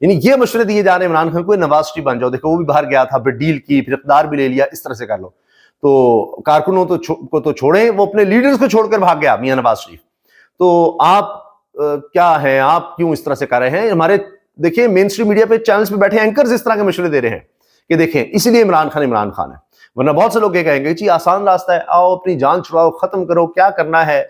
یعنی یہ مشورے دیے جا رہے ہیں عمران خان کو نواز شریف بن جاؤ، دیکھو وہ بھی باہر گیا تھا، پھر ڈیل کی، پھر اقتدار بھی لے لیا، اس طرح سے کر لو. تو کارکنوں کو تو چھوڑیں، وہ اپنے لیڈرز کو چھوڑ کر بھاگ گیا میاں نواز شریف. تو آپ کیا ہیں، آپ کیوں اس طرح سے کر رہے ہیں؟ ہمارے دیکھیں مین اسٹریم میڈیا پہ چینلز پہ بیٹھے اینکرز اس طرح کے مشورے دے رہے ہیں کہ دیکھیں اسی لیے عمران خان ہے. ورنہ بہت سے لوگ یہ کہیں گے جی آسان راستہ ہے، آؤ اپنی جان چھڑاؤ، ختم کرو، کیا کرنا ہے،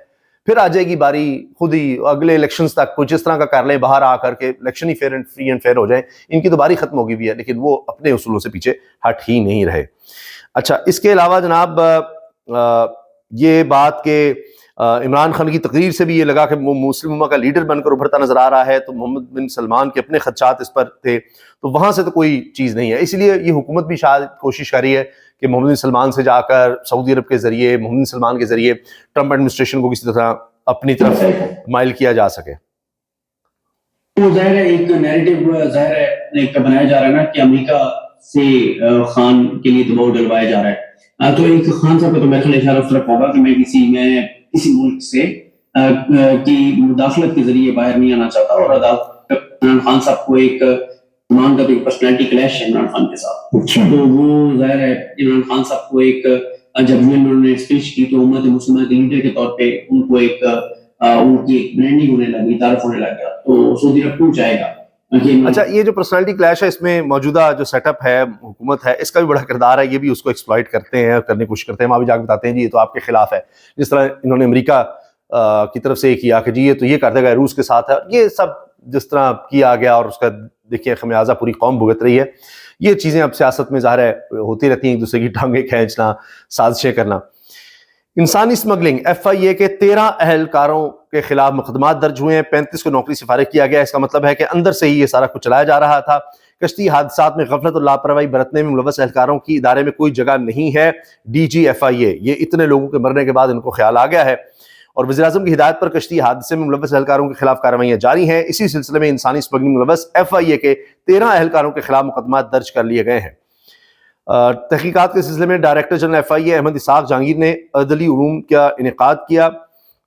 پھر آ جائے گی باری خود ہی اگلے الیکشنز تک کچھ اس طرح کا کر لیں، باہر آ کر کے الیکشن ہی فری اینڈ فیئر ہو جائیں. ان کی تو باری ختم ہوگی بھی ہے، لیکن وہ اپنے اصولوں سے پیچھے ہٹ ہی نہیں رہے. اچھا، اس کے علاوہ جناب یہ بات کہ عمران خان کی تقریر سے بھی یہ لگا کہ وہ مسلم امہ کا لیڈر بن کر ابھرتا نظر آ رہا ہے، تو محمد بن سلمان کے اپنے خدشات اس پر تھے، تو وہاں سے تو کوئی چیز نہیں ہے. اس لیے یہ حکومت بھی شاید کوشش کر رہی ہے کہ محمد بن سلمان سے جا کر سعودی عرب کے ذریعے، محمد بن سلمان کے ذریعے ٹرمپ ایڈمنسٹریشن کو کسی طرح اپنی طرف مائل کیا جا سکے. وہ ظاہر ہے ایک نیریٹو ظاہر ہے ایک بنایا جا رہا ہے نا کہ امریکہ سے خان کے لیے دباؤ ڈلوایا جا رہا ہے. تو ایک خان صاحب کا تو میرا اشارہ اس طرف ہوگا کہ میں کسی ملک سے کی مداخلت کے ذریعے باہر نہیں آنا چاہتا، اور عمران خان صاحب کو ایک عمان کا تو ایک پرسنالٹی کلیش ہے عمران خان کے ساتھ. تو وہ ظاہر ہے عمران خان صاحب کو ایک جب انہوں نے اسپیچ کی تو امت مسلمہ کے لیڈر کے طور پہ ان کو ایک ان کی ایک برانڈنگ ہونے لگی، تعارف ہونے لگ گیا. تو سعودی عرب کیوں چاہے گا. اچھا، یہ جو پرسنالٹی کلیش ہے اس میں موجودہ جو سیٹ اپ ہے حکومت ہے اس کا بھی بڑا کردار ہے، یہ بھی اس کو ایکسپلائٹ کرتے ہیں اور کرنے کی کوشش کرتے ہیں. وہاں بھی جا کے بتاتے ہیں جی یہ تو آپ کے خلاف ہے، جس طرح انہوں نے امریکہ کی طرف سے یہ کیا کہ جی یہ تو یہ کر دے گا، روس کے ساتھ ہے. یہ سب جس طرح کیا گیا اور اس کا دیکھیے خمیازہ پوری قوم بھگت رہی ہے. یہ چیزیں اب سیاست میں ظاہر ہے ہوتی رہتی ہیں، ایک دوسرے کی ٹانگیں کھینچنا، سازشیں کرنا. انسانی اسمگلنگ، ایف آئی اے کے 13 اہلکاروں کے خلاف مقدمات درج ہوئے ہیں، 35 کو نوکری سے فارغ کیا گیا. اس کا مطلب ہے کہ اندر سے ہی یہ سارا کچھ چلایا جا رہا تھا. کشتی حادثات میں غفلت اور لاپرواہی برتنے میں ملوث اہلکاروں کی ادارے میں کوئی جگہ نہیں ہے. ڈی جی ایف آئی اے، یہ اتنے لوگوں کے مرنے کے بعد ان کو خیال آ گیا ہے، اور وزیراعظم کی ہدایت پر کشتی حادثے میں ملوث اہلکاروں کے خلاف کارروائیاں جاری ہیں. اسی سلسلے میں انسانی اسمگلنگ ملوث ایف آئی اے کے 13 اہلکاروں کے خلاف مقدمات درج کر لیے گئے ہیں. تحقیقات کے سلسلے میں ڈائریکٹر جنرل ایف آئی اے احمد اسحاق جہانگیر نے عدلی علوم کا انعقاد کیا،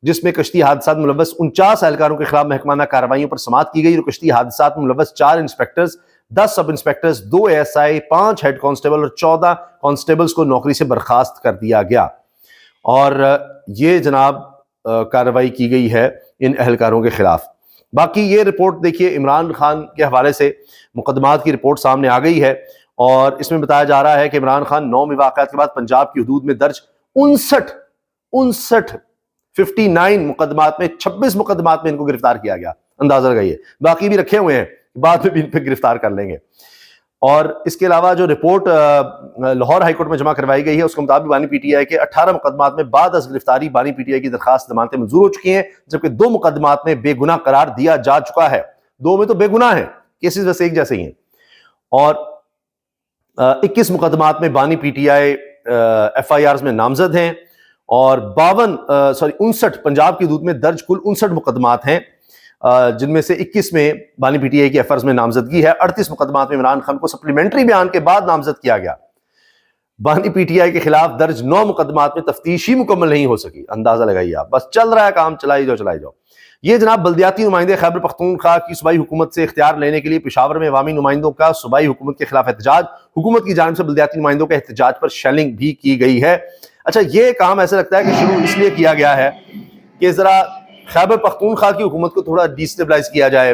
جس میں کشتی حادثات میں ملوث 49 اہلکاروں کے خلاف محکمانہ کارروائیوں پر سماعت کی گئی، اور کشتی حادثات میں ملوث 4 inspectors, 10 sub inspectors, 2 A S I, 5 head constable اور 14 کانسٹیبلز کو نوکری سے برخاست کر دیا گیا. اور یہ جناب کارروائی کی گئی ہے ان اہلکاروں کے خلاف. باقی یہ رپورٹ دیکھیے عمران خان کے حوالے سے مقدمات کی رپورٹ سامنے آ گئی ہے، اور اس میں بتایا جا رہا ہے کہ عمران خان 9 واقعات کے بعد پنجاب کی حدود میں درج 59 مقدمات میں 26 مقدمات میں ان کو گرفتار کیا گیا. اندازہ لگائیے، باقی بھی رکھے ہوئے ہیں، بعد میں بھی ان پہ گرفتار کر لیں گے. اور اس کے علاوہ جو رپورٹ لاہور ہائی کورٹ میں جمع کروائی گئی ہے اس کے مطابق بانی پی ٹی آئی کے 18 مقدمات میں بعد از گرفتاری بانی پی ٹی آئی کی درخواست ضمانتیں منظور ہو چکی ہیں، جبکہ 2 مقدمات میں بے گناہ قرار دیا جا چکا ہے. 2 میں تو بے گناہ ہیں، کیسز ویسے ایک جیسے ہی ہیں. اور 21 مقدمات میں بانی پی ٹی آئی ایف آئی آرز میں نامزد ہیں، اور 59 پنجاب کی حدود میں درج کل 59 مقدمات ہیں، جن میں سے 21 میں بانی پی ٹی آئی کے ایف آرز میں نامزدگی ہے. 38 مقدمات میں عمران خان کو سپلیمنٹری بیان کے بعد نامزد کیا گیا. بانی پی ٹی آئی کے خلاف درج 9 مقدمات میں تفتیش ہی مکمل نہیں ہو سکی. اندازہ لگائیے آپ، بس چل رہا ہے کام، چلائی جاؤ. یہ جناب بلدیاتی نمائندے خیبر پختونخوا کی صوبائی حکومت سے اختیار لینے کے لیے پشاور میں عوامی نمائندوں کا صوبائی حکومت کے خلاف احتجاج، حکومت کی جانب سے بلدیاتی نمائندوں کے احتجاج پر شیلنگ بھی کی گئی ہے. اچھا، یہ کام ایسا لگتا ہے کہ شروع اس لیے کیا گیا ہے کہ ذرا خیبر پختونخوا کی حکومت کو تھوڑا ڈیسٹیبلائز کیا جائے.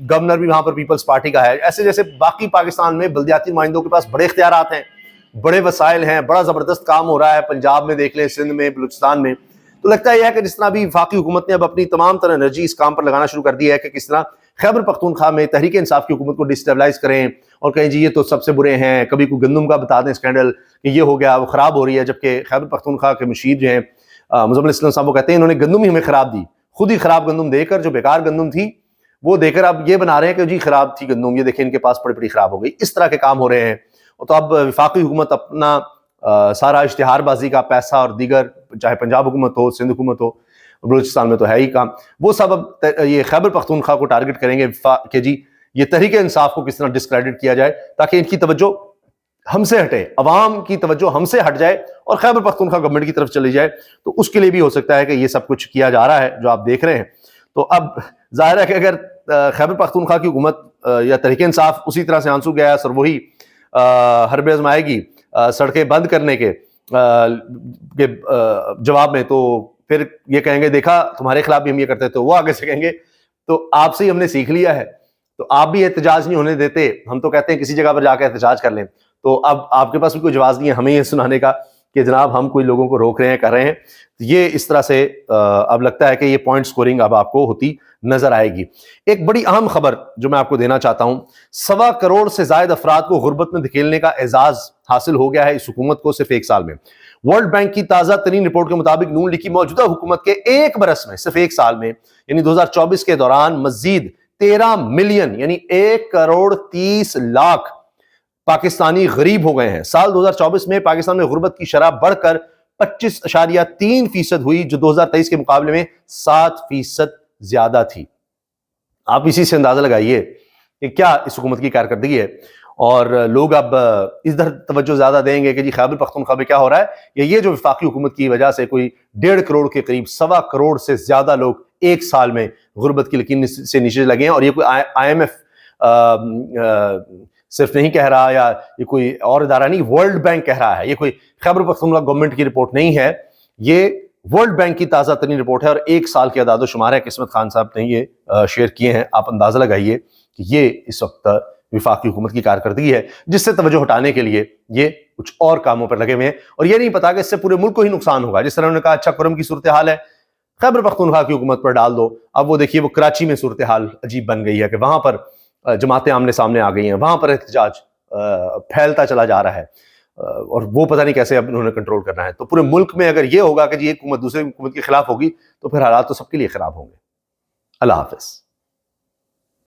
گورنر بھی وہاں پر پیپلز پارٹی کا ہے، ایسے جیسے باقی پاکستان میں بلدیاتی نمائندوں کے پاس بڑے اختیارات ہیں، بڑے وسائل ہیں، بڑا زبردست کام ہو رہا ہے پنجاب میں دیکھ لیں، سندھ میں، بلوچستان میں. تو لگتا ہے کہ جس طرح بھی وفاقی حکومت نے اب اپنی تمام تر انرجی اس کام پر لگانا شروع کر دی ہے کہ کس طرح خیبر پختونخوا میں تحریک انصاف کی حکومت کو ڈسٹیبلائز کریں اور کہیں جی یہ تو سب سے برے ہیں. کبھی کوئی گندم کا بتا دیں سکینڈل کہ یہ ہو گیا، وہ خراب ہو رہی ہے، جبکہ خیبر پختونخوا کے مشیر جو ہیں مزمل اسلام صاحب، وہ کہتے ہیں انہوں نے گندم ہی ہمیں خراب دی، خود ہی خراب گندم دے کر، جو بیکار گندم تھی وہ دے کر اب یہ بنا رہے ہیں کہ جی خراب تھی گندم، یہ دیکھیں ان کے پاس پڑی خراب ہو گئی. اس طرح کے کام ہو رہے ہیں. تو اب وفاقی حکومت اپنا سارا اشتہار بازی کا پیسہ اور دیگر، چاہے پنجاب حکومت ہو، سندھ حکومت ہو، بلوچستان میں تو ہے ہی کام، وہ سب اب یہ خیبر پختونخوا کو ٹارگٹ کریں گے کہ جی یہ تحریک انصاف کو کس طرح ڈسکریڈٹ کیا جائے تاکہ ان کی توجہ ہم سے ہٹے، عوام کی توجہ ہم سے ہٹ جائے اور خیبر پختونخوا گورنمنٹ کی طرف چلی جائے. تو اس کے لیے بھی ہو سکتا ہے کہ یہ سب کچھ کیا جا رہا ہے جو آپ دیکھ رہے ہیں. تو اب ظاہر ہے کہ اگر خیبر پختونخوا کی حکومت یا تحریک انصاف اسی طرح سے آنسو گیس اور وہی حرب آزمائے گی سڑکیں بند کرنے کے جواب میں، تو پھر یہ کہیں گے دیکھا تمہارے خلاف بھی ہم یہ کرتے، تو وہ آگے سے کہیں گے تو آپ سے ہی ہم نے سیکھ لیا ہے، تو آپ بھی احتجاج نہیں ہونے دیتے، ہم تو کہتے ہیں کسی جگہ پر جا کے احتجاج کر لیں، تو اب آپ کے پاس بھی کوئی جواز نہیں ہے ہمیں یہ سنانے کا کہ جناب ہم کوئی لوگوں کو روک رہے ہیں، کر رہے ہیں۔ یہ اس طرح سے اب لگتا ہے کہ یہ پوائنٹ سکورنگ اب آپ کو ہوتی نظر آئے گی۔ ایک بڑی اہم خبر جو میں آپ کو دینا چاہتا ہوں، 1.25 کروڑ سے زائد افراد کو غربت میں دھکیلنے کا اعزاز حاصل ہو گیا ہے اس حکومت کو صرف ایک سال میں۔ ورلڈ بینک کی تازہ ترین رپورٹ کے مطابق نون لیگ کی موجودہ حکومت کے ایک برس میں، صرف ایک سال میں یعنی 2024 کے دوران مزید 13 ملین یعنی 1 کروڑ 30 لاکھ پاکستانی غریب ہو گئے ہیں۔ سال 2024 میں پاکستان میں غربت کی شرح بڑھ کر 25.3% ہوئی، جو 2023 کے مقابلے میں 7% زیادہ تھی۔ آپ اسی سے اندازہ لگائیے کہ کیا اس حکومت کی کارکردگی ہے، اور لوگ اب ادھر توجہ زیادہ دیں گے کہ جی خیبر پختونخوا میں کیا ہو رہا ہے، یا یہ جو وفاقی حکومت کی وجہ سے کوئی 1.5 کروڑ کے قریب 1.25 کروڑ سے زیادہ لوگ ایک سال میں غربت کی لکیر سے نیچے لگے ہیں، اور یہ کوئی IMF صرف نہیں کہہ رہا یا یہ کوئی اور ادارہ نہیں، ورلڈ بینک کہہ رہا ہے، یہ کوئی خیبر پختونخوا گورنمنٹ کی رپورٹ نہیں ہے، یہ ورلڈ بینک کی تازہ ترین رپورٹ ہے، اور ایک سال کے اعداد و شمار ہے۔ قسمت خان صاحب نے یہ شیئر کیے ہیں، آپ اندازہ لگائیے کہ یہ اس وقت وفاقی حکومت کی کارکردگی ہے، جس سے توجہ ہٹانے کے لیے یہ کچھ اور کاموں پر لگے ہوئے ہیں، اور یہ نہیں پتا کہ اس سے پورے ملک کو ہی نقصان ہوگا۔ جس طرح انہوں نے کہا اچھا کرم کی صورتحال ہے، خیبر پختونخوا کی حکومت پر ڈال دو، اب وہ دیکھیے وہ کراچی میں صورتحال عجیب بن گئی ہے کہ وہاں پر جماعتیں آمنے سامنے آ گئی ہیں، وہاں پر احتجاج پھیلتا چلا جا رہا ہے، اور وہ پتہ نہیں کیسے اب انہوں نے کنٹرول کرنا ہے۔ تو پورے ملک میں اگر یہ ہوگا کہ جی ایک حکومت دوسرے حکومت کے خلاف ہوگی، تو پھر حالات تو سب کے لیے خراب ہوں گے۔ اللہ حافظ۔